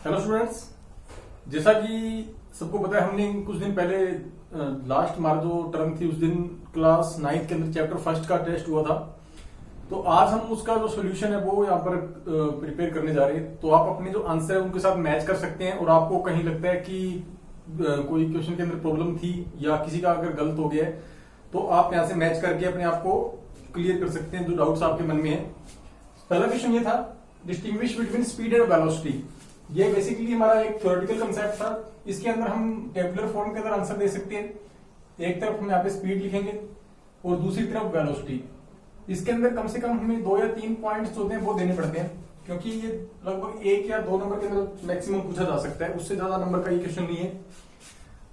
Hello students. जैसा कि सबको पता है, हमने कुछ दिन पहले लास्ट हमारा जो टर्म थी उस दिन क्लास 9th के अंदर चैप्टर फर्स्ट का टेस्ट हुआ था। तो आज हम उसका जो सोल्यूशन है वो यहाँ पर प्रिपेयर करने जा रहे हैं। तो आप अपने जो आंसर है उनके साथ मैच कर सकते हैं, और आपको कहीं लगता है कि कोई क्वेश्चन के अंदर प्रॉब्लम थी या किसी का अगर गलत हो गया है तो आप यहाँ से मैच करके अपने आप को क्लियर कर सकते हैं जो डाउट्स आपके मन में है। पहला क्वेश्चन ये था, distinguish between speed and velocity. ये बेसिकली हमारा एक थ्योरेटिकल कंसेप्ट था। इसके अंदर हम टेबुलर फॉर्म के अंदर आंसर दे सकते हैं। एक तरफ हम यहाँ पे स्पीड लिखेंगे और दूसरी तरफ वेलोसिटी। इसके अंदर कम से कम हमें 2 या 3 पॉइंट्स होते हैं वो देने पड़ते हैं, क्योंकि ये लगभग 1 या 2 नंबर के अंदर मैक्सिमम पूछा जा सकता है, उससे ज्यादा नंबर का ये क्वेश्चन नहीं है।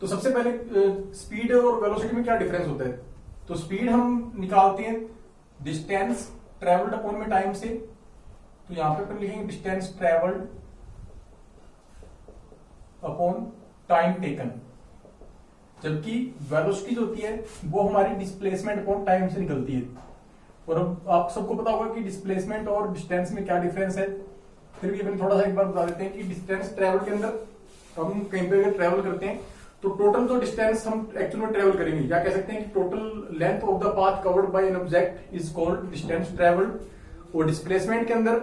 तो सबसे पहले स्पीड और वेलोसिटी में क्या डिफरेंस होता है। तो स्पीड हम निकालते हैं डिस्टेंस ट्रेवल्ड अपॉन में टाइम से। तो यहां पे अपन लिखेंगे distance travelled upon time taken, जबकि वेलोसिटी जो होती है वो हमारी डिस्प्लेसमेंट अपॉन टाइम से निकलती है। और अब आप सबको पता होगा कि डिस्प्लेसमेंट और डिस्टेंस में क्या डिफरेंस है। फिर भी अपन थोड़ा सा एक बार बता देते हैं कि डिस्टेंस ट्रेवल के अंदर हम कहीं पे अगर ट्रेवल करते हैं तो टोटल जो डिस्टेंस हम एक्चुअल में ट्रेवल करेंगे, या कह सकते हैं कि total length of the path covered by an object is called distance travelled. और डिस्प्लेसमेंट के अंदर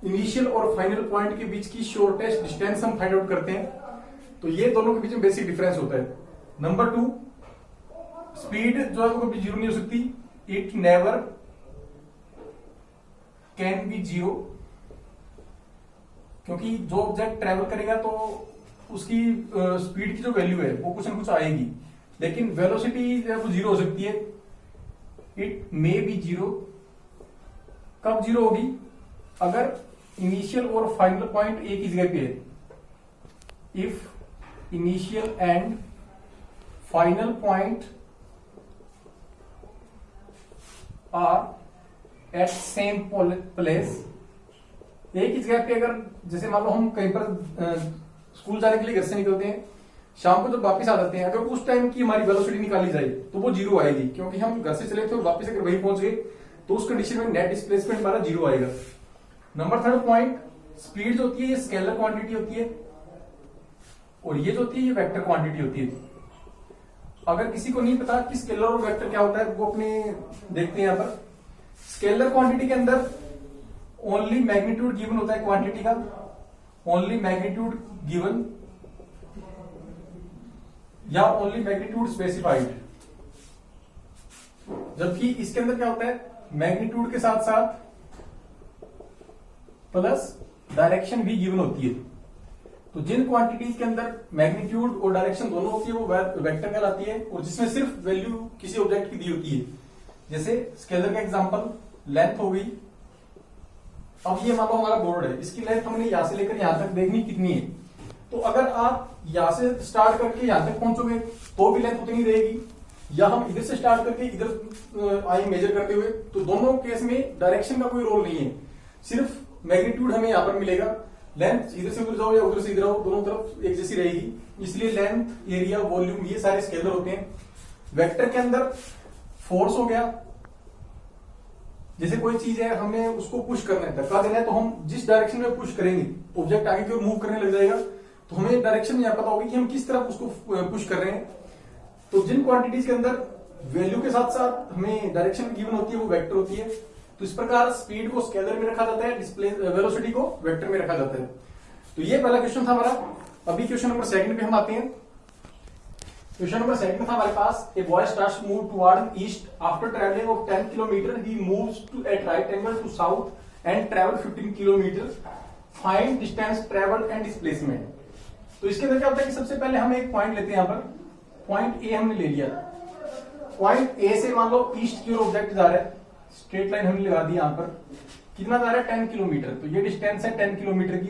इनिशियल और फाइनल पॉइंट के बीच की शॉर्टेस्ट डिस्टेंस हम फाइंड आउट करते हैं। तो ये दोनों के बीच में बेसिक डिफरेंस होता है। नंबर 2, स्पीड जो है वो कभी जीरो नहीं हो सकती। It never can be zero, क्योंकि जो ऑब्जेक्ट ट्रेवल करेगा तो उसकी स्पीड की जो वैल्यू है वो कुछ ना कुछ आएगी। लेकिन वेलोसिटी जो है वो जीरो हो सकती है। It may be zero. कब जीरो होगी? अगर इनिशियल और फाइनल पॉइंट एक ही जगह पे है। If initial and final point are at same place, एक ही जगह पे अगर जैसे मान लो हम कहीं पर स्कूल जाने के लिए घर से निकलते हैं, शाम को जब वापस आ जाते हैं, अगर उस टाइम की हमारी वेलोसिटी निकाली जाए तो वो जीरो आएगी, क्योंकि हम घर से चले थे और वापस अगर वहीं पहुंच गए तो उस कंडीशन में नेट डिस्प्लेसमेंट हमारा जीरो आएगा। नंबर 3 पॉइंट, स्पीड जो होती है ये स्केलर क्वांटिटी होती है, और ये जो होती है ये वेक्टर क्वांटिटी होती है। अगर किसी को नहीं पता कि स्केलर और वेक्टर क्या होता है वो अपने देखते हैं यहां पर। स्केलर क्वांटिटी के अंदर ओनली मैग्नीट्यूड गिवन होता है क्वांटिटी का, ओनली मैग्नीट्यूड गिवन या ओनली मैग्नीट्यूड स्पेसिफाइड। जबकि इसके अंदर क्या होता है, मैग्नीट्यूड के साथ साथ प्लस डायरेक्शन भी गिवन होती है। तो जिन क्वांटिटीज के अंदर मैग्नीट्यूड और डायरेक्शन दोनों होती है वो वेक्टर कहलाती है, और जिसमें सिर्फ वैल्यू किसी ऑब्जेक्ट की दी होती है। जैसे स्केलर का एग्जांपल लेंथ हो गई। अब ये मान लो हमारा बोर्ड है, इसकी लेंथ हमने यहां से लेकर यहां तक देखनी कितनी है। तो अगर आप यहां से स्टार्ट करके यहां तक पहुंचोगे तो भी लेंथ उतनी रहेगी, या हम इधर से स्टार्ट करके इधर आई मेजर करते हुए, तो दोनों केस में डायरेक्शन का कोई रोल नहीं है, सिर्फ मैग्नीट्यूड हमें यहां पर मिलेगा। लेंथ इधर से उधर जाओ या उधर से इधर आओ, दोनों तरफ एक जैसी रहेगी। इसलिए लेंथ, एरिया, वॉल्यूम ये सारे स्केलर होते हैं। वेक्टर के अंदर फोर्स हो गया, जैसे कोई चीज है हमें उसको पुश करना है, धक्का देना है, तो हम जिस डायरेक्शन में पुश करेंगे ऑब्जेक्ट आगे की ओर मूव करने लग जाएगा। तो हमें डायरेक्शन में पता होगी कि हम किस तरफ उसको पुश कर रहे हैं। तो जिन क्वांटिटीज के अंदर वैल्यू के साथ साथ हमें डायरेक्शन गिवन होती है वो वेक्टर होती है। तो इस प्रकार स्पीड को स्केलर में रखा जाता है, वेलोसिटी को वेक्टर में रखा जाता है। तो ये पहला क्वेश्चन था हमारा। अभी क्वेश्चन नंबर 2 पे हम आते हैं। क्वेश्चन नंबर 2 था हमारे पास, a boy starts move toward east after travelling of 10 kilometre he moves to at right angle to south and travel 15 kilometre. Find distance travel and displacement. तो इसके अंदर क्या होता है कि सबसे पहले हम एक पॉइंट लेते हैं। यहां पर पॉइंट ए हमने ले लिया। पॉइंट ए से मान लो ईस्ट की ओर ऑब्जेक्ट जा रहा है, स्ट्रेट लाइन हमने लगा दी। यहां पर कितना जा रहा है, 10 किलोमीटर। तो ये डिस्टेंस है 10 किलोमीटर की।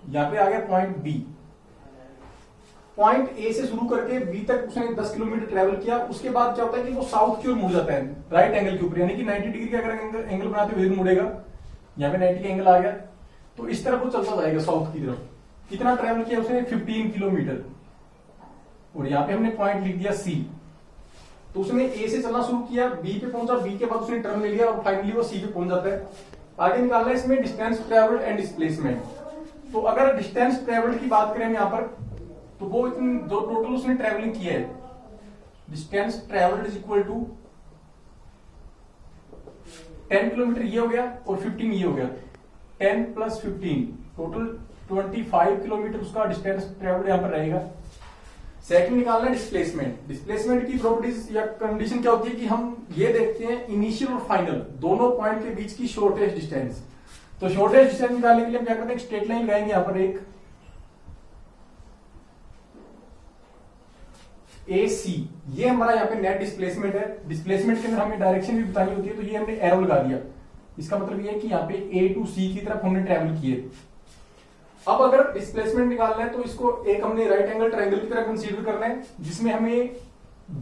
यहां पे आ गया पॉइंट बी। पॉइंट ए से शुरू करके बी तक उसने 10 किलोमीटर ट्रेवल किया। उसके बाद क्या होता है कि वो साउथ की ओर मुड़ जाता है राइट एंगल के ऊपर, यानी कि 90 डिग्री का अगर एंगल बनाते हुए मुड़ेगा। यहाँ पे 90 का एंगल आ गया, तो इस तरफ वो चलता जाएगा साउथ की तरफ। कितना ट्रेवल किया उसने, 15 किलोमीटर। और यहाँ पे हमने पॉइंट लिख दिया सी। तो उसने ए से चलना शुरू किया, बी पे पहुंचा, बी के बाद उसने टर्न ले लिया और फाइनली वो सी पे पहुंच जाता है। आगे निकालना है इसमें डिस्टेंस ट्रेवल्ड एंड डिस्प्लेसमेंट। तो अगर डिस्टेंस ट्रेवल्ड की बात करें यहाँ पर, तो वो जो टोटल उसने ट्रेवलिंग किया है, distance travelled is equal to 10 kilometre ये हो गया और 15 ये हो गया, 10 प्लस 15 टोटल 25 किलोमीटर उसका डिस्टेंस ट्रेवल्ड यहां पर रहेगा। सेकंड निकालना है डिस्प्लेसमेंट। डिस्प्लेसमेंट की प्रॉपर्टीज या कंडीशन क्या होती है कि हम ये देखते हैं इनिशियल और फाइनल दोनों पॉइंट के बीच की शॉर्टेस्ट डिस्टेंस। तो शॉर्टेस्ट डिस्टेंस निकालने के लिए हम क्या करते हैं, स्ट्रेट लाइन लगाएंगे यहां पर एक AC, ये हमारा यहाँ पे नेट डिस्प्लेसमेंट है। डिस्प्लेसमेंट के अंदर हमें डायरेक्शन भी बतानी होती है, तो ये हमने एरो लगा दिया। इसका मतलब ये है कि यहाँ पे A to C की तरफ हमने ट्रेवल किए। अब अगर डिस्प्लेसमेंट निकालना है तो इसको एक हमने राइट एंगल ट्रायंगल की तरह कंसीडर करना है, जिसमें हमें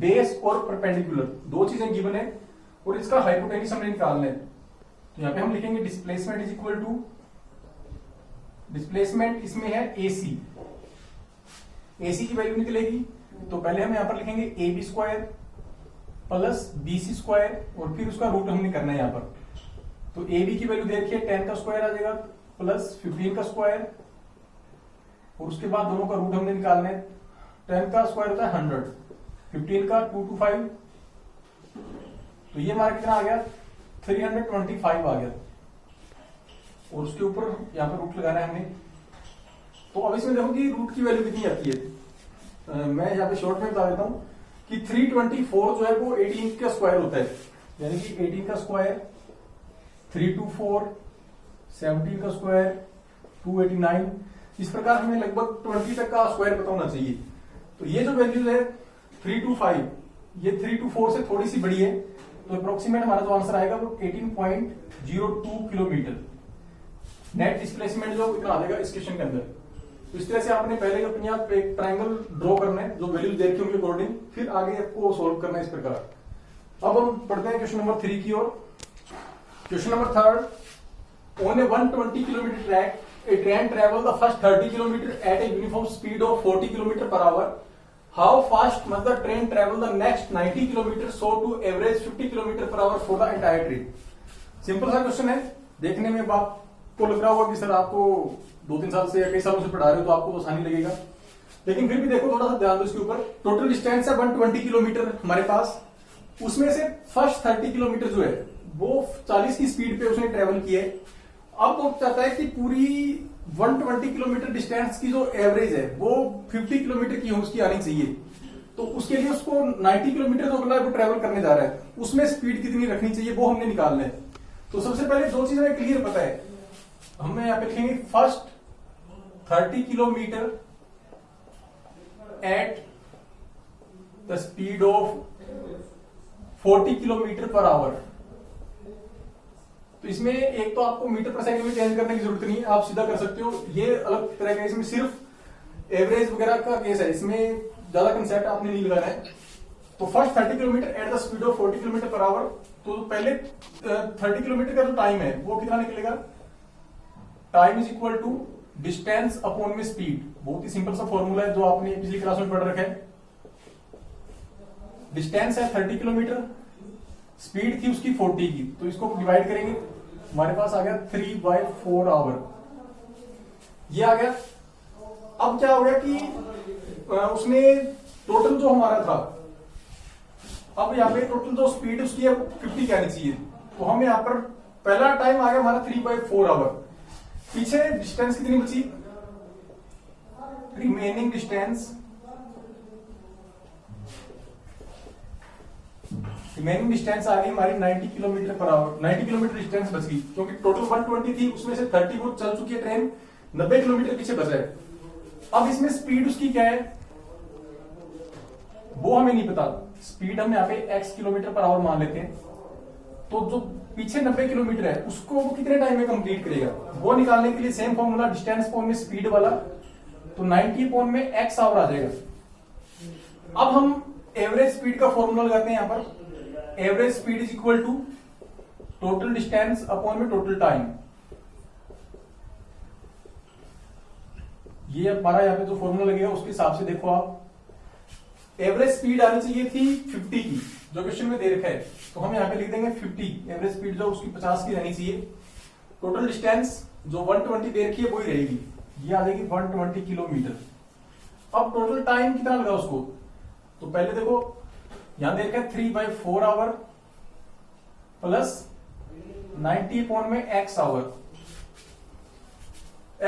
बेस और परपेंडिकुलर दो चीजें गिवन है और इसका हाइपोटेन्यूज हमने निकालना है। तो यहाँ पे हम लिखेंगे displacement is equal to, displacement इसमें है AC की वैल्यू निकलेगी, तो पहले हम यहां पर लिखेंगे AB square plus BC square और फिर उसका रूट हमने करना है यहां पर। तो AB की वैल्यू देखिए 10 का स्क्वायर आ जाएगा प्लस 15 का स्क्वायर और उसके बाद दोनों का रूट हमने निकालना है। 10 का स्क्वायर होता है 100, 15 का 2 to 5, तो ये हमारा कितना आ गया 325 आ गया और उसके ऊपर यहां पर रूट लगाना है हमने। तो अब इसमें देखो कि रूट की वैल्यू कितनी आती है। मैं यहाँ पे शॉर्ट में बता देता हूं कि 324 जो है वो 18 का स्क्वायर होता है, यानी कि 18 का स्क्वायर 324, 17 का स्क्वायर 289, इस प्रकार हमें लगभग 20 तक का स्क्वायर पता होना चाहिए। तो ये जो वैल्यूज है 325, ये 324 से थोड़ी सी बड़ी है, तो अप्रोक्सीमेट हमारा जो आंसर आएगा वो 18.02 किलोमीटर नेट डिस्प्लेसमेंट जो इतना आ जाएगा इस क्वेश्चन के अंदर। तो इस तरह से आपने पहले अपने आप एक ट्रायंगल ड्रॉ करना है जो वैल्यूज देख होंगे अकॉर्डिंग, फिर आगे आपको सॉल्व करना है इस प्रकार। अब हम पढ़ते हैं क्वेश्चन नंबर 3 की ओर। Question number 3, on a 120 kilometre track a train travel the first 30 kilometer at a uniform speed of 40 kilometer per hour. How fast must the train travel the next 90 kilometer so to average 50 kilometer per hour for the entire trip? Simple सा question है, देखने में आपको लग रहा होगा कि sir आपको 2-3 साल से या कई सालों से पढ़ा रहे हो तो आपको तो आसानी लगेगा, लेकिन फिर भी देखो थोड़ा सा ध्यान दो इसके ऊपर। टोटल डिस्टेंस है 120 किलोमीटर हमारे पास, उसमें से फर्स्ट 30 किलोमीटर जो है वो 40 की स्पीड पे उसने ट्रेवल किया है। अब वो चाहता है कि पूरी 120 किलोमीटर डिस्टेंस की जो एवरेज है वो 50 किलोमीटर की उसकी आनी चाहिए। तो उसके लिए उसको 90 किलोमीटर जो बंदा है वो ट्रेवल करने जा रहा है, उसमें स्पीड कितनी रखनी चाहिए वो हमने निकालना है। तो सबसे पहले दो चीजें हमें क्लियर पता है, हमने यहाँ पे लिखेंगे first 30 kilometre at the speed of 40 kilometre per hour. तो इसमें एक तो आपको मीटर पर सेकंड में चेंज करने की जरूरत नहीं है, आप सीधा कर सकते हो, ये अलग तरह का, इसमें सिर्फ एवरेज वगैरह का केस है, इसमें ज्यादा कंसेप्ट आपने नहीं लगाना है। तो first 30 kilometre at the speed of 40 kilometre per hour, तो पहले 30 किलोमीटर का जो टाइम है वो कितना निकलेगा, time is equal to distance upon में स्पीड। बहुत ही सिंपल सा फॉर्मूला है जो आपने पिछली क्लास में पढ़ रखा है। डिस्टेंस है 30 किलोमीटर, स्पीड थी उसकी 40 की, तो इसको डिवाइड करेंगे, हमारे पास आ गया 3/4 आवर, ये आ गया। अब क्या हो गया कि उसने टोटल जो हमारा था, अब यहाँ पे टोटल जो स्पीड उसकी है 50 कहनी चाहिए, तो हम यहाँ पर पहला टाइम आ गया हमारा 3/4 आवर। पीछे डिस्टेंस कितनी बची, रिमेनिंग डिस्टेंस, रिमेनिंग डिस्टेंस आ गई हमारी 90 kilometre per hour. 90 kilometre distance बच गई, क्योंकि टोटल 120 थी, उसमें से 30 वो चल चुकी है ट्रेन, 90 किलोमीटर पीछे बचा है। अब इसमें स्पीड उसकी क्या है वो हमें नहीं पता, स्पीड हम यहाँ पे x किलोमीटर पर आवर मान लेते हैं। तो जो पीछे 90 किलोमीटर है उसको वो कितने टाइम में कंप्लीट करेगा, वो निकालने के लिए सेम फॉर्मूला, डिस्टेंस अपॉन में स्पीड वाला, तो 90 अपॉन में x आवर आ जाएगा। अब हम एवरेज स्पीड का फॉर्मूला लगाते हैं यहाँ पर, average speed is equal to total distance upon में टोटल टाइम। ये हमारा यहाँ पे जो फॉर्मूला लगेगा उसके हिसाब से देखो आप, एवरेज स्पीड आनी चाहिए थी 50 की जो क्वेश्चन में दे रखा है, तो हम यहाँ पे लिख देंगे 50, एवरेज स्पीड जो उसकी 50 की रहनी चाहिए। टोटल डिस्टेंस जो 120 दे रखी है वही रहेगी, ये आ जाएगी 120 किलोमीटर। अब टोटल टाइम कितना लगा उसको, तो पहले देखो यहां देख रहे 3/4 आवर प्लस 90 अपॉन में x आवर।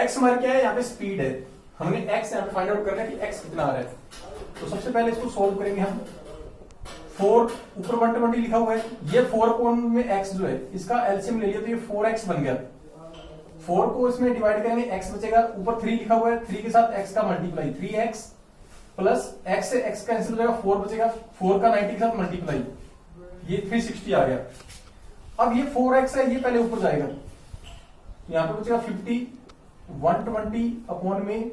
x हमारे क्या है, यहाँ पे स्पीड है, हमने x यहाँ पे फाइंड आउट करना है कि x कितना आ रहा है। तो सबसे पहले इसको सोल्व करेंगे हम। 4 ऊपर 120 लिखा हुआ है, ये 4 अपॉन में x जो है इसका एलसीएम ले लिया तो ये 4x बन गया। 4 को इसमें डिवाइड करेंगे, x बचेगा, ऊपर 3 लिखा हुआ है, 3 के साथ x का मल्टीप्लाई 3x प्लस x से x कैंसिल हो जाएगा, 4 बचेगा, 4 का 90 के साथ मल्टीप्लाई, ये 360 आ गया। अब ये 4x है, ये पहले ऊपर जाएगा, यहां पे बचेगा 50, 120 अपॉन में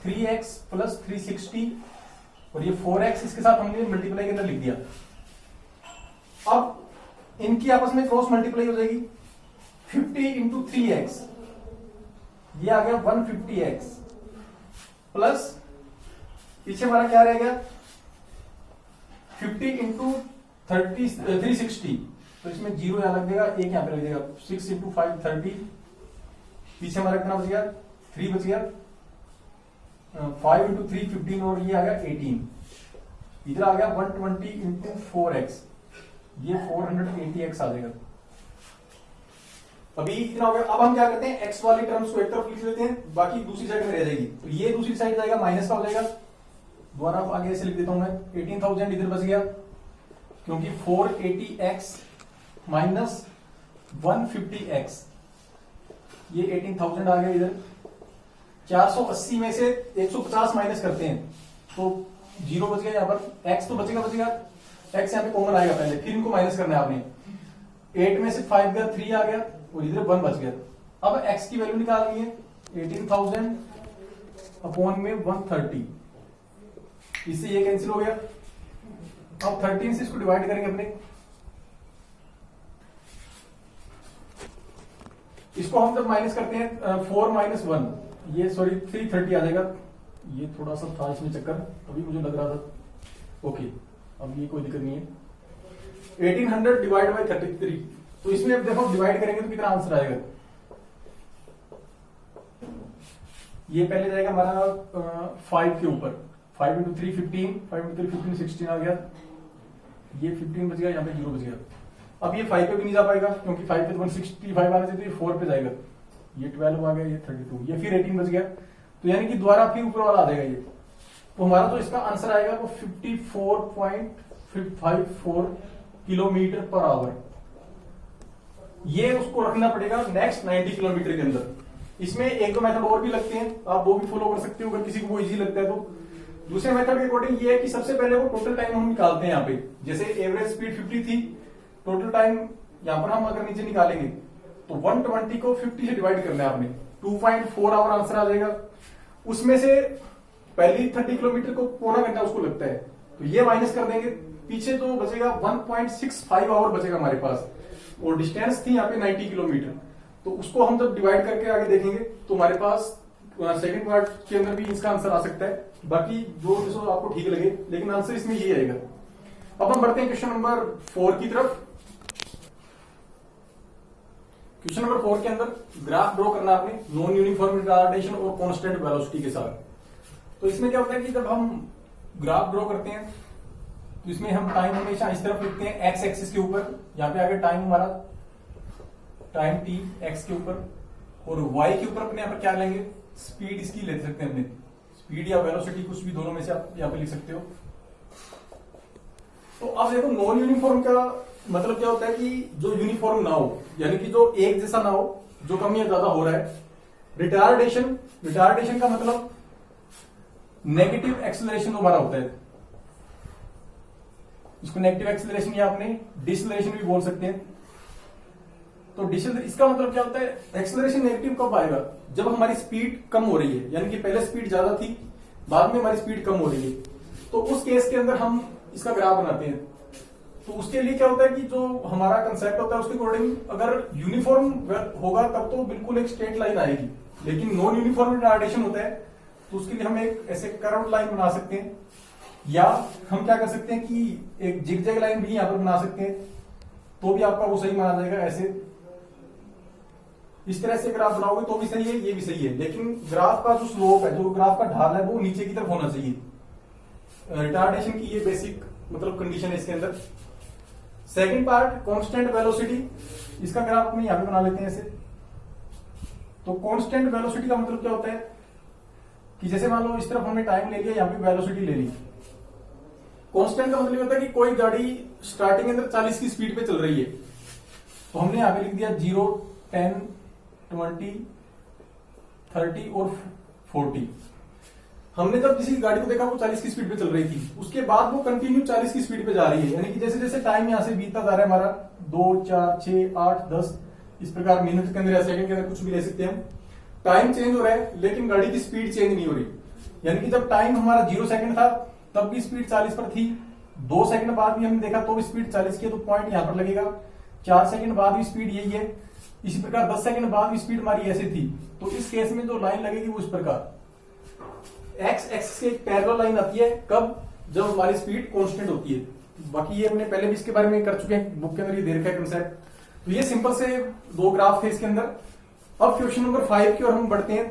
3x प्लस 360 और ये 4x इसके साथ हमने मल्टीप्लाई के अंदर लिख दिया। अब इनकी आपस में क्रॉस मल्टीप्लाई हो जाएगी, 50 इंटू 3x ये आ गया 150x प्लस पीछे हमारा क्या रहेगा 50 इंटू 360, तो इसमें जीरो यहां लग जाएगा, एक यहां पे लग जाएगा, 6 इंटू 5 30, पीछे हमारा कितना बच गया 3 बच गया, 5 इंटू 3 15 और ये आ गया 18, इधर आ गया 120 इंटू 4x, ये 480x आ जाएगा। अभी इतना हो गया। अब हम क्या करते हैं, x वाली टर्म्स को एक तरफ लिख लेते हैं, बाकी दूसरी साइड में रह जाएगी, तो ये दूसरी साइड जाएगा माइनस का हो जाएगा, दोबारा आगे ऐसे लिख देता हूं मैं, 18,000 इधर बच गया क्योंकि 480x माइनस 150x, ये 18,000 आ गया इधर। 480 में से 150 माइनस करते हैं तो जीरो बच गया, यहाँ पर x तो बचेगा, x यहाँ पे कॉमन आएगा पहले, फिर इनको माइनस करना है आपने। 8 में से 5 गया, 3 आ गया और इधर 1 बच गया। अब x की वैल्यू निकालनी है, 18,000 अपॉन में 130, इससे ये कैंसिल हो गया। अब 13 से इसको डिवाइड करेंगे अपने, इसको हम जब माइनस करते हैं 4 माइनस 1, ये सॉरी 330 आ जाएगा, ये थोड़ा सा था इसमें चक्कर, अभी मुझे लग रहा था। ओके, अब ये कोई दिक्कत नहीं है। 1800 डिवाइड बाई 33, तो इसमें अब देखो डिवाइड करेंगे तो कितना आंसर आएगा। ये पहले जाएगा हमारा 5 के ऊपर, 5 इंटू 3 15, 5 इंटू 3 15 16 आ गया, ये 15 बच गया, यहाँ पे 0 बच गया। अब ये 5 पे भी नहीं जा पाएगा क्योंकि 5 पे 165 आना चाहिए, तो ये 4 पे जाएगा, ये 12 आ गया, ये 32, ये फिर 18 बच गया, तो यानी कि दोबारा फिर ऊपर वाला आ जाएगा ये। तो हमारा जो इसका आंसर आएगा वो 54.54 किलोमीटर पर आवर। ये उसको रखना पड़ेगा नेक्स्ट 90 किलोमीटर के अंदर। इसमें एक दो मेथड और भी लगते हैं, आप वो भी फॉलो कर सकते हो अगर किसी को वो इजी लगता है तो। दूसरे मेथड के अकॉर्डिंग ये है कि सबसे पहले वो टोटल टाइम हम निकालते हैं यहाँ पे, जैसे एवरेज स्पीड 50 थी, टोटल टाइम यहां पर हम अगर नीचे निकालेंगे तो 120 को 50 से डिवाइड करना है आपने, 2.4 आवर आंसर आ जाएगा। उसमें से पहली 30 किलोमीटर को पौना घंटा उसको लगता है, तो ये माइनस कर देंगे, पीछे तो बचेगा 1.65 आवर बचेगा हमारे पास, और डिस्टेंस थी यहाँ पे 90 किलोमीटर, तो उसको हम जब डिवाइड करके आगे देखेंगे तो हमारे पास सेकंड पार्ट के अंदर भी इसका आंसर आ सकता है, बाकी जो आपको ठीक लगे, लेकिन आंसर इसमें ये आएगा। अब हम बढ़ते हैं क्वेश्चन नंबर 4 की तरफ। क्वेश्चन नंबर 4 के अंदर ग्राफ ड्रॉ करना आपने नॉन यूनिफॉर्म रिटार्डेशन और कांस्टेंट वेलोसिटी के साथ। तो इसमें क्या होता है कि जब हम ग्राफ ड्रॉ करते हैं तो इसमें हम टाइम हमेशा इस तरफ लिखते हैं एक्स एक्सिस के ऊपर, यहाँ पे आगे टाइम हमारा टाइम टी एक्स के ऊपर, और वाई के ऊपर अपने यहाँ पर क्या लेंगे, स्पीड इसकी ले सकते हैं अपने, स्पीड या वेलोसिटी कुछ भी दोनों में से आप यहाँ पे लिख सकते हो। तो अब देखो नॉन यूनिफॉर्म का मतलब क्या होता है कि जो यूनिफॉर्म ना हो, यानी कि जो एक जैसा ना हो, जो कम या ज्यादा हो रहा है। रिटार्डेशन का मतलब नेगेटिव एक्सेलरेशन हमारा होता है, इसको नेगेटिव एक्सेलरेशन या आपने डिसलेरेशन भी बोल सकते हैं। तो इसका मतलब क्या होता है, एक्सेलरेशन नेगेटिव कब आएगा, जब हमारी स्पीड कम हो रही है, यानी कि पहले स्पीड ज्यादा थी, बाद में हमारी स्पीड कम हो रही है, तो उस केस के अंदर हम इसका ग्राफ बनाते हैं। तो उसके लिए क्या होता है कि जो हमारा कंसेप्ट होता है उसके अकॉर्डिंग अगर यूनिफॉर्म होगा तब तो बिल्कुल एक स्ट्रेट लाइन आएगी, लेकिन नॉन यूनिफॉर्म रिटार्डेशन होता है तो उसके लिए हम एक ऐसे कर्व लाइन बना सकते हैं, या हम क्या कर सकते हैं कि एक जिगजैग लाइन भी यहां पर बना सकते हैं, तो भी आपका वो सही माना जाएगा। ऐसे इस तरह से अगर आप बनाओगे तो भी सही है, ये भी सही है, लेकिन ग्राफ का जो स्लोप है, जो ग्राफ का ढाल है, वो नीचे की तरफ होना चाहिए। रिटार्डेशन की ये बेसिक मतलब कंडीशन है इसके अंदर। सेकंड पार्ट कांस्टेंट वेलोसिटी, इसका ग्राफ अपने यहां पे बना लेते हैं ऐसे। तो कांस्टेंट वेलोसिटी का मतलब क्या होता है कि जैसे मान लो इस तरफ हमने टाइम ले लिया, यहां पे वेलोसिटी ले ली। कांस्टेंट का मतलब होता है कि कोई गाड़ी स्टार्टिंग के अंदर 40 की स्पीड पे चल रही है, तो हमने यहां पे लिख दिया 0, 10, 20, 30 और 40। हमने जब किसी गाड़ी को देखा वो 40 की स्पीड पे चल रही थी, उसके बाद वो कंटिन्यू 40 की स्पीड पे जा रही है, यानी कि जैसे जैसे टाइम यहां से बीतता जा रहा है हमारा 2, 4, 6, 8, 10 इस प्रकार मिनट के अंदर या सेकंड के अंदर कुछ भी ले सकते हैं हम। टाइम चेंज हो रहा है लेकिन गाड़ी की स्पीड चेंज नहीं हो रही, यानी कि जब टाइम हमारा 0 सेकंड था तब भी स्पीड 40 पर थी, 2 सेकंड बाद भी हमने देखा तो भी स्पीड 40 की है, तो पॉइंट यहां पर लगेगा। 4 सेकंड बाद भी स्पीड यही है, इसी प्रकार 10 सेकंड बाद भी स्पीड हमारी ऐसे थी, तो इस केस में जो लाइन लगेगी वो इस प्रकार एक्स एक्सिस के एक पैरेलल लाइन आती है, कब? जब हमारी स्पीड कांस्टेंट होती है। बाकी ये हमने पहले भी इसके बारे में कर चुके हैं, बुक के अंदर ये दे रखा है कंसेप्ट। तो ये सिंपल से 2 ग्राफ थे इसके अंदर। अब क्वेश्चन नंबर 5 की ओर हम बढ़ते हैं।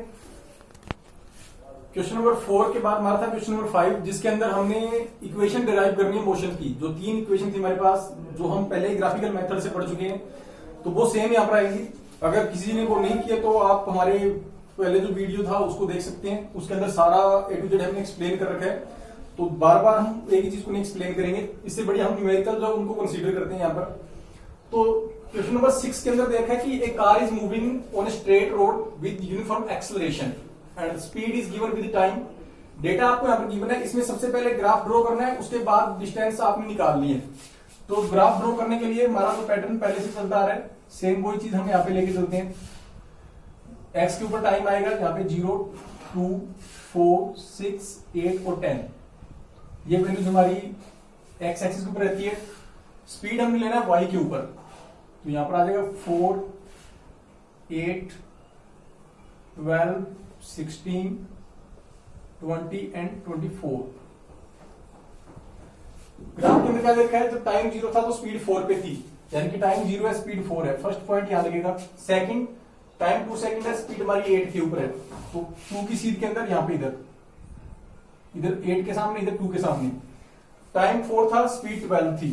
क्वेश्चन नंबर 4 के बाद हमारा था क्वेश्चन नंबर 5, जिसके अंदर हमने इक्वेशन डिराइव करनी है मोशन की। जो 3 इक्वेशन थी हमारे पास, जो हम पहले ही ग्राफिकल मेथड से पढ़ चुके हैं, तो वो सेम यहाँ पर आएगी। अगर किसी ने वो नहीं किया तो आप हमारे पहले जो वीडियो था उसको देख सकते हैं, उसके अंदर सारा A to Z हमने एक्सप्लेन कर रखा है। तो बार बार हम एक ही चीज को नहीं एक्सप्लेन करेंगे, इससे बढ़िया हम न्यूमेरिकल जो उनको कंसीडर करते हैं यहाँ पर। तो क्वेश्चन नंबर 6 के अंदर देखा है कि a car is moving on a straight road with uniform acceleration and speed is given with time. Data आपको यहाँ पर गिवन है, इसमें सबसे पहले ग्राफ ड्रॉ करना है, उसके बाद डिस्टेंस आपने निकालनी है। तो ग्राफ ड्रॉ करने के लिए हमारा जो पैटर्न पहले से चलता आ रहा है, सेम वही चीज हम यहाँ पे लेके चलते हैं। एक्स के ऊपर टाइम आएगा यहाँ पे 0, 2, 4, 6, 8 और 10। ये वैल्यूज हमारी एक्स एक्सिस के ऊपर रहती है। स्पीड हमने लेना है वाई के ऊपर, तो यहां पर आ जाएगा 4, 8, 12, 16, 20 एंड 24। ग्राफ के अंदर क्या देखा है, जब टाइम 0 था तो स्पीड 4 पे थी, यानी कि टाइम 0 है स्पीड 4 है। फर्स्ट पॉइंट यहां लगेगा। सेकंड, टाइम 2 सेकंड है, स्पीड हमारी 8 के ऊपर है, तो 2 की सीध के अंदर यहां पे इधर 8 के सामने, इधर 2 के सामने। टाइम 4 था, स्पीड 12 थी,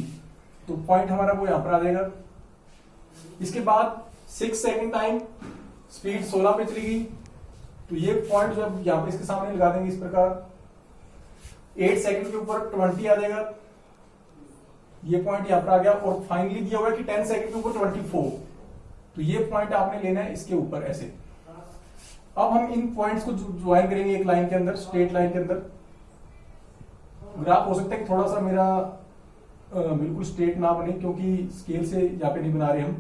तो पॉइंट हमारा वो यहां पर आ जाएगा। इसके बाद 6 सेकंड टाइम, स्पीड 16 पे चली गई, तो ये पॉइंट जो यहां पे इसके सामने लगा देंगे इस प्रकार। 8 सेकंड के ऊपर 20 आ जाएगा, ये पॉइंट यहां पर आ गया। और फाइनली दिया हुआ है कि 10 सेकंड के ऊपर 24, तो ये पॉइंट आपने लेना है इसके ऊपर ऐसे। अब हम इन पॉइंट्स को ज्वाइन करेंगे एक लाइन के अंदर, स्ट्रेट लाइन के अंदर। ग्राफ हो सकता है कि थोड़ा सा मेरा बिल्कुल स्ट्रेट ना बने, क्योंकि स्केल से यहाँ पे नहीं बना रहे हम,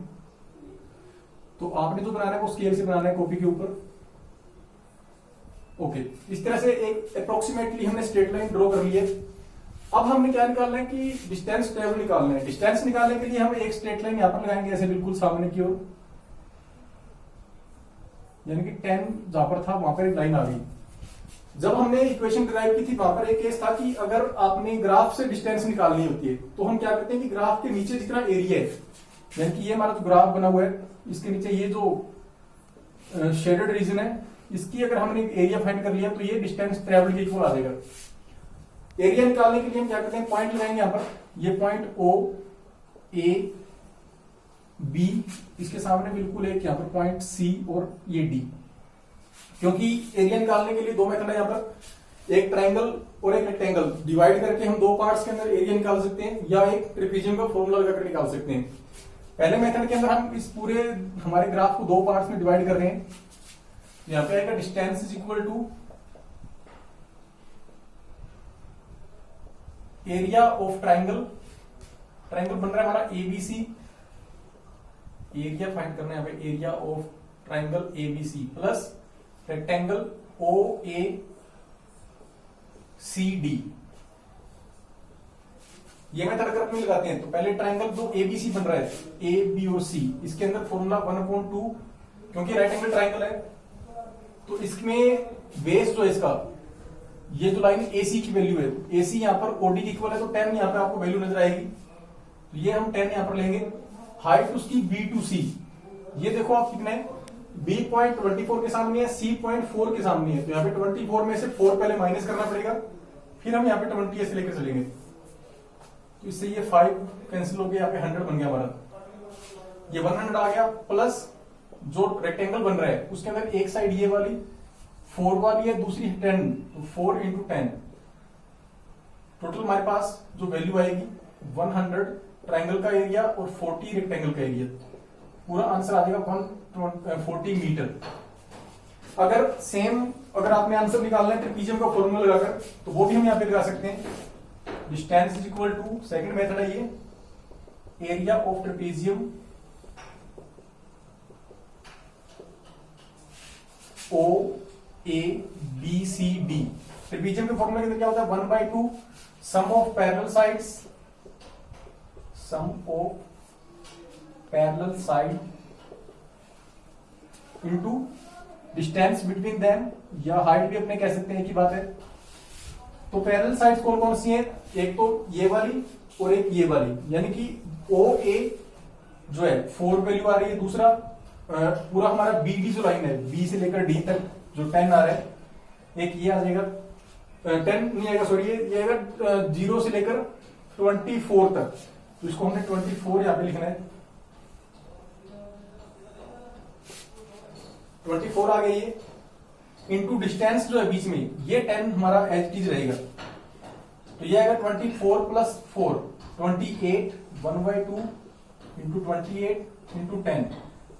तो आपने जो बनाना है वो स्केल से बनाना है कॉपी के ऊपर। ओके, इस तरह से एक अप्रोक्सीमेटली हमने स्ट्रेट लाइन ड्रॉ कर ली है। अब हमने क्या निकालना है कि डिस्टेंस ट्रेवल निकालना है। डिस्टेंस निकालने के लिए हम एक स्ट्रेट लाइन यहां पर लगाएंगे ऐसे बिल्कुल सामने की ओर, यानी कि 10 जहां पर था वहां पर एक लाइन आ गई। जब हमने इक्वेशन डिराइव की थी वहां पर एक केस था कि अगर आपने ग्राफ से डिस्टेंस निकालनी होती है तो हम क्या करते हैं कि ग्राफ के नीचे जितना एरिया है, यानी कि ये हमारा जो ग्राफ बना हुआ है इसके नीचे ये जो शेडेड रीजन है, इसकी अगर हमने एरिया फाइंड कर लिया तो ये डिस्टेंस ट्रेवल के इक्वल आ जाएगा। एरिया निकालने के लिए हम क्या करते हैं, पॉइंट लगाएंगे यहां पर, ये पॉइंट O, A, B, इसके सामने बिल्कुल एक यहां पर पॉइंट C और ये D। क्योंकि एरिया निकालने के लिए 2 मेथड है यहां पर, एक ट्रायंगल और एक रेक्टेंगल। डिवाइड करके हम 2 पार्ट्स के अंदर एरिया निकाल सकते हैं, या एक ट्रेपेजियम का फॉर्मूला लगाकर निकाल सकते हैं। पहले मेथड के अंदर हम इस पूरे हमारे ग्राफ को 2 पार्ट्स में डिवाइड कर रहे हैं। यहां पे आएगा distance is equal to area of triangle. Triangle बन रहा है हमारा ABC, एरिया फाइंड करना है यहाँ पे, area of triangle ABC plus rectangle OACD। ये मेथड अगर अपने लगाते हैं तो पहले ट्राइंगल जो ABC बन रहा है, A, B और C, इसके अंदर फॉर्मूला 1/2, क्योंकि राइट एंगल ट्राइंगल है तो इसमें बेस जो है इसका, ये जो लाइन AC की वैल्यू है, AC यहां पर OD की इक्वल है, तो 10 यहां पे आपको वैल्यू नजर आएगी, तो ये हम 10 यहां पर लेंगे। हाइट उसकी B to C, ये देखो आप कितना है, बी पॉइंट 24 के सामने है, सी पॉइंट 4 के सामने है, तो यहाँ पे 24 में से 4 पहले माइनस करना पड़ेगा, फिर हम यहाँ पे 20 से लेकर चलेंगे, तो इससे ये 5 कैंसिल हो गया, यहाँ पे 100 बन गया हमारा, ये 100 आ गया, प्लस जो रेक्टेंगल बन रहा है उसके अंदर एक साइड ये वाली 4 वाली है, दूसरी 10, तो 4 इंटू 10, टोटल हमारे पास जो वैल्यू आएगी 100 ट्राइंगल का एरिया और 40 रेक्टेंगल का एरिया, पूरा आंसर आ जाएगा 140 मीटर। अगर आपने आंसर निकालना है ट्रेपीजियम का फॉर्मूला लगाकर, तो वो भी हम यहाँ पे लगा सकते हैं, distance is equal to, second method है ये, area of trapezium O A B C D. Trapezium के फॉर्मूला के अंदर क्या होता है, 1/2 sum of parallel sides, sum of parallel side into distance between them, या हाइट भी अपने कह सकते हैं, एक ही बात है। तो पैरेलल साइड्स कौन कौन सी हैं, एक तो ये वाली और एक ये वाली, यानी कि ओ ए जो है 4 वैल्यू आ रही है, दूसरा पूरा हमारा बी डी जो लाइन है, बी से लेकर डी तक जो 10 आ रहा है, एक ये आ जाएगा 10 नहीं आएगा, सॉरी ये आएगा 0 से लेकर 24 तक, तो इसको हमने 24 यहां पे लिखना है, 24 आ गया ये, इनटू डिस्टेंस जो है बीच में, ये 10 हमारा एज इट इज रहेगा, तो ये आएगा 24 प्लस 4, 28, 1/2 इंटू 28 इंटू 10,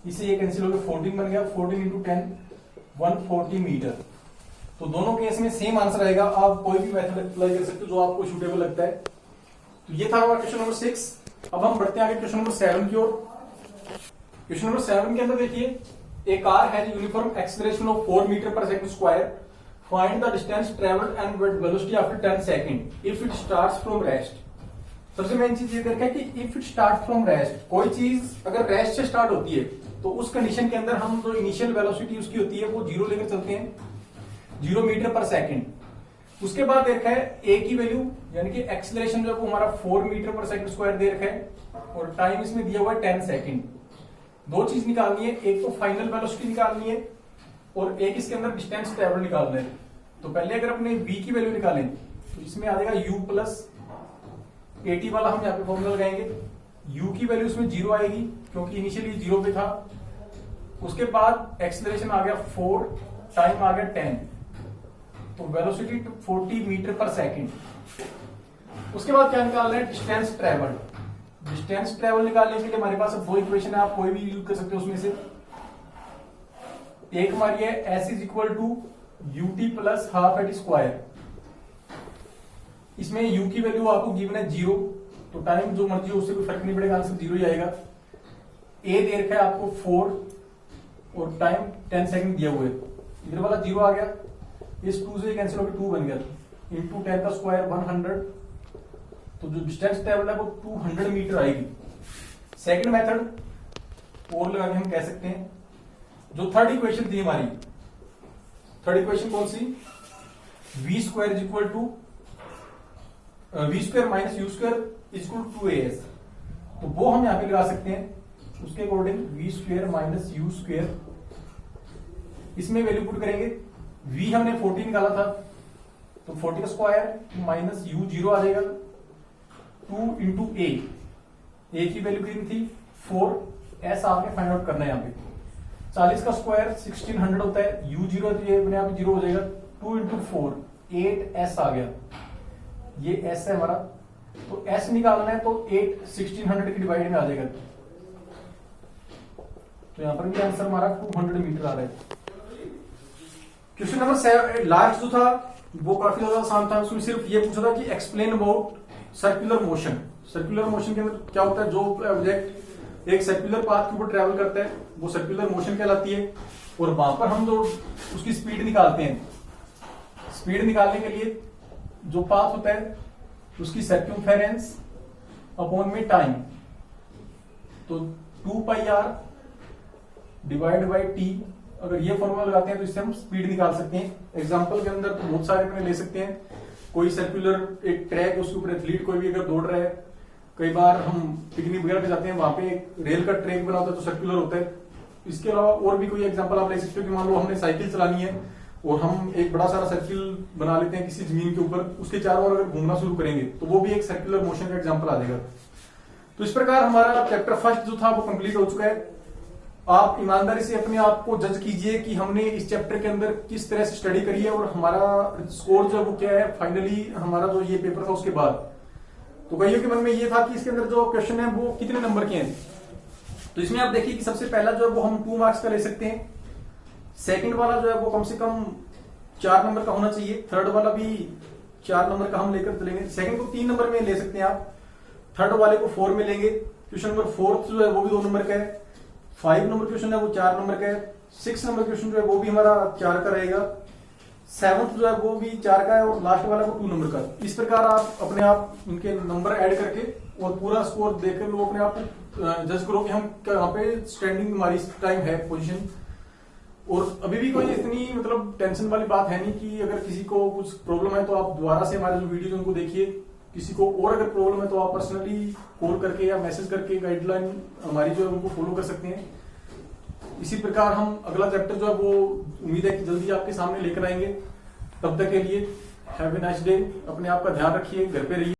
इससे ये कैंसिल हो गया, 14 बन गया, 14 इंटू 10 140 मीटर। तो दोनों केस में सेम आंसर आएगा, आप कोई भी मेथड अप्लाई कर सकते हो जो आपको सूटेबल लगता है। तो ये था हमारा क्वेश्चन नंबर 6। अब हम बढ़ते हैं आगे क्वेश्चन नंबर 7 की ओर। क्वेश्चन नंबर 7 के अंदर देखिए, a car has uniform acceleration of 4 metre per second square, find the distance travelled and velocity after 10 second if it starts from rest. सबसे मेन चीज ये देखा कि if it start from rest, कोई चीज अगर रेस्ट से स्टार्ट होती है तो उस कंडीशन के अंदर हम जो इनिशियल वेलोसिटी उसकी होती है वो 0 लेकर चलते हैं, 0 मीटर पर सेकंड। उसके बाद देखा है ए की वैल्यू, यानी कि एक्सेलरेशन जो है वो हमारा 4 मीटर पर सेकंड स्क्वायर दे रखा है, और टाइम इसमें दिया हुआ है 10 सेकंड। दो चीज निकालनी है, एक तो फाइनल वेलोसिटी निकालनी है और एक इसके अंदर डिस्टेंस ट्रेवल निकालना है। तो पहले अगर अपने v की वैल्यू निकालें तो इसमें आ जाएगा u प्लस 80 वाला हम यहाँ पे फॉर्मूला लगाएंगे, u की वैल्यू इसमें 0 आएगी क्योंकि इनिशियली 0 पे था। उसके बाद एक्सेलरेशन आ गया 4, टाइम आ गया 10, तो वेलोसिटी 40 मीटर पर सेकंड। उसके बाद क्या निकालना है, डिस्टेंस ट्रेवल। डिस्टेंस ट्रेवल निकालने के लिए हमारे पास दो इक्वेशन है, आप कोई भी यूज कर सकते हो उसमें से। एक हमारी है s is equal to ut plus half at square. इसमें u की वैल्यू आपको गिवन है 0, तो टाइम जो मर्जी हो उससे कोई फर्क नहीं पड़ेगा, आंसर 0 ही आएगा। a दे रखा है आपको 4 और टाइम 10 सेकंड दिया हुआ है, इधर वाला 0 आ गया, इस 2 से कैंसिल होकर 2 बन गया, इंटू 10 का स्क्वायर 100, तो जो डिस्टेंस ट्रेवल है वो 200 मीटर आएगी। सेकंड मेथड और लगा के हम कह सकते हैं, जो थर्ड इक्वेशन थी हमारी, थर्ड इक्वेशन कौन सी, v square is equal to v square minus u square is equal to 2as, तो वो हम यहां पे लगा सकते हैं। उसके according v square minus u square, इसमें वैल्यू पुट करेंगे, v हमने 40 निकाला था, तो 40 का स्क्वायर माइनस u 0 आ जाएगा, 2 इंटू a की वैल्यू कितनी थी 4, s आपने फाइंड आउट करना है यहाँ पे। 40 का स्क्वायर 1600 होता है, u 0 तो ये अपने आप 0 हो जाएगा, 2 इंटू 4 8s आ गया, ये s है हमारा, तो s निकालना है तो 8 1600 के डिवाइड में आ जाएगा, तो यहां पर भी आंसर हमारा 200 मीटर आ रहा है। क्वेश्चन नंबर 7 लास्ट जो था वो काफी ज्यादा आसान था, उसमें सिर्फ ये पूछा था कि explain about circular motion. Circular motion के अंदर क्या होता है, जो ऑब्जेक्ट एक सर्कुलर पाथ के ऊपर ट्रेवल करता है वो सर्कुलर मोशन कहलाती है, और वहां पर हम जो उसकी स्पीड निकालते हैं, स्पीड निकालने के लिए जो पाथ होता है उसकी सर्क्यूमफेरेंस अपॉन में टाइम, तो 2 पाई आर डिवाइड बाई टी, अगर ये फॉर्मूला लगाते हैं तो इससे हम स्पीड निकाल सकते हैं। एग्जांपल के अंदर तो बहुत सारे अपने ले सकते हैं, कोई सर्कुलर एक ट्रैक है उसके ऊपर एथलीट कोई भी अगर दौड़ रहा है, कई बार हम पिकनिक वगैरह पे जाते हैं वहां पे एक रेल का ट्रैक बना होता है तो सर्कुलर होता है, इसके अलावा और भी कोई एग्जांपल आप ले सकते हो कि मान लो हमने साइकिल चलानी है और हम एक बड़ा सारा सर्किल बना लेते हैं किसी जमीन के ऊपर, उसके चारों ओर अगर घूमना शुरू करेंगे तो वो भी एक सर्कुलर मोशन का एग्जांपल आ जाएगा। तो इस प्रकार हमारा चैप्टर फर्स्ट जो था वो कंप्लीट हो चुका है। आप ईमानदारी से अपने आप को जज कीजिए कि हमने इस चैप्टर के अंदर किस तरह से स्टडी करी है और हमारा स्कोर जो है वो क्या है फाइनली हमारा जो ये पेपर था उसके बाद। तो कईयों के मन में ये था कि इसके अंदर जो क्वेश्चन है वो कितने नंबर के हैं। तो इसमें आप देखिए कि सबसे पहला जो है वो हम 2 मार्क्स का ले सकते हैं, सेकंड वाला जो है वो कम से कम 4 नंबर का होना चाहिए, थर्ड वाला भी 4 नंबर का हम लेकर चलेंगे, सेकंड को 3 नंबर में ले सकते हैं आप, थर्ड वाले को 4 में लेंगे, क्वेश्चन नंबर 4 जो है वो भी 2 नंबर का है, 5 नंबर क्वेश्चन है वो 4 नंबर का है, 6 नंबर क्वेश्चन जो है वो भी हमारा 4 का रहेगा, 7th जो है वो भी 4 का है और लास्ट वाला को 2 नंबर का। इस प्रकार आप अपने आप इनके नंबर ऐड करके और पूरा स्कोर देखकर लो अपने आप जज करो कि हम कहाँ पे स्टैंडिंग हमारी टाइम है पोजीशन। और अभी भी कोई इतनी मतलब टेंशन वाली बात है नहीं कि अगर किसी को कुछ प्रॉब्लम है तो आप दोबारा से हमारे जो वीडियोज उनको देखिए, किसी को और अगर प्रॉब्लम है तो आप पर्सनली कॉल करके या मैसेज करके गाइडलाइन हमारी जो है उनको फॉलो कर सकते हैं। इसी प्रकार हम अगला चैप्टर जो है वो उम्मीद है कि जल्दी आपके सामने लेकर आएंगे। तब तक के लिए हैव ए नाइस डे, अपने आप का ध्यान रखिए, घर पे रहिए।